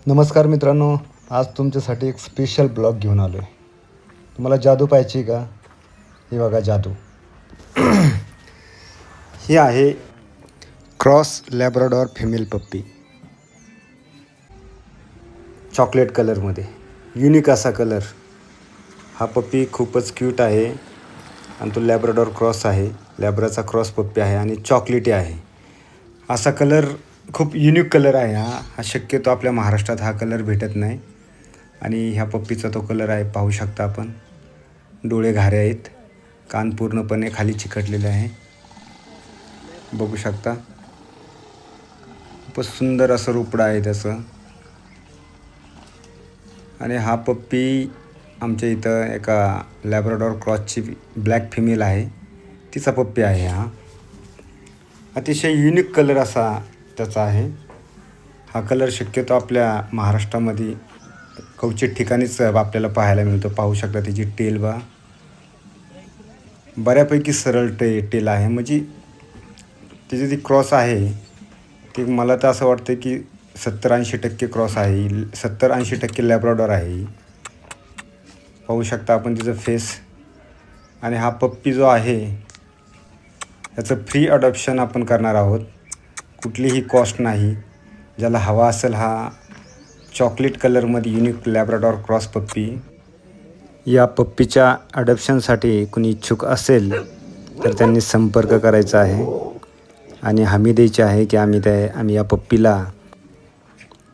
नमस्कार मित्रांनो, आज तुमच्यासाठी एक स्पेशल ब्लॉग घेऊन आलो आहे. तुम्हाला जादू पाहिजे का? हे बघा जादू. ही आहे क्रॉस लॅब्राडॉर फिमेल पप्पी. चॉकलेट कलरमध्ये युनिक असा कलर. हा पप्पी खूपच क्यूट आहे आणि तो लॅब्राडॉर क्रॉस आहे. लॅब्राचा क्रॉस पप्पी आहे आणि चॉकलेटी आहे. असा कलर खूप युनिक कलर आहे. हा शक्यतो आपल्या महाराष्ट्रात हा कलर भेटत नाही. आणि ह्या पप्पीचा तो कलर आहे, पाहू शकता आपण. डोळे घारे आहेत, कान पूर्णपणे खाली चिकटलेले आहे, बघू शकता. खूपच सुंदर असं रूपडं आहे त्याचं. आणि हा पप्पी आमच्या इथं एका लॅब्राडॉर क्रॉसची ब्लॅक फिमेल आहे, तिचा पप्पी आहे. हा अतिशय युनिक कलर असा त्याचा आहे. हा कलर शक्यतो आपल्या महाराष्ट्रामध्ये क्वचित ठिकाणीच आपल्याला पाहायला मिळतो. पाहू शकता तिची टेल बऱ्यापैकी सरळ टेल आहे. म्हणजे तिची जी क्रॉस आहे ती मला तर असं वाटतं की 70-80% क्रॉस आहे. 70-80% लॅब्राडॉर आहे. पाहू शकता आपण तिचं फेस. आणि हा पप्पी जो आहे याचं फ्री अडॉप्शन आपण करणार आहोत. कुठलीही कॉस्ट नाही. ज्याला हवा असेल हा चॉकलेट कलरमध्ये युनिक लॅब्राडॉर क्रॉस पप्पी, या पप्पीच्या अडॉप्शनसाठी कुणी इच्छुक असेल तर त्यांनी संपर्क करायचा आहे आणि हमी द्यायची आहे की आम्ही या पप्पीला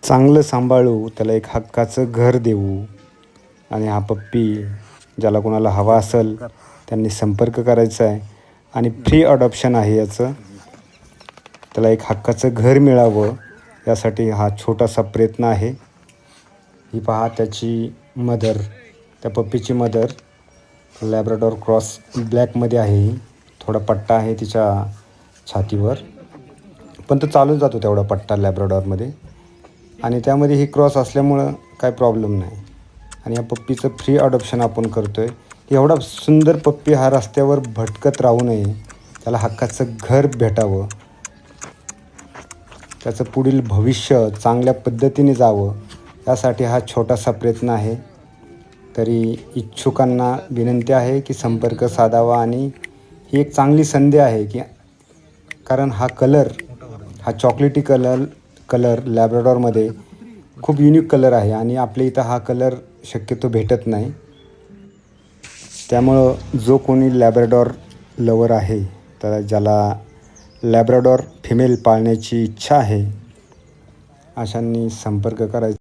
चांगलं सांभाळू, त्याला एक हक्काचं घर देऊ. आणि हा पप्पी ज्याला कोणाला हवा असेल त्यांनी संपर्क करायचा आहे. आणि फ्री अडॉप्शन आहे याचं. त्याला एक हक्काचं घर मिळावं यासाठी हा छोटासा प्रयत्न आहे. ही पहा त्याची मदर, त्या पप्पीची मदर लॅब्राडॉर क्रॉस ब्लॅकमध्ये आहे. थोडा पट्टा आहे तिच्या छातीवर, पण तो चालून जातो तेवढा पट्टा लॅब्राडॉरमध्ये. आणि त्यामध्ये ही क्रॉस असल्यामुळं काय प्रॉब्लेम नाही. आणि या पप्पीचं फ्री अडॉप्शन आपण करतो आहे. एवढा सुंदर पप्पी हा रस्त्यावर भटकत राहू नये, त्याला हक्काचं घर भेटावं, त्याचं पुढील भविष्य चांगल्या पद्धतीने जावं यासाठी हा छोटासा प्रयत्न आहे. तरी इच्छुकांना विनंती आहे की संपर्क साधावा. आणि ही एक चांगली संधी आहे की कारण हा चॉकलेटी कलर लॅब्राडॉरमध्ये खूप युनिक कलर आहे आणि आपल्या इथं हा कलर शक्यतो भेटत नाही. त्यामुळं जो कोणी लॅब्राडॉर लवर आहे, तर ज्याला लॅब्राडॉर फिमेल पाळण्याची इच्छा आहे, अशांनी संपर्क करायचा.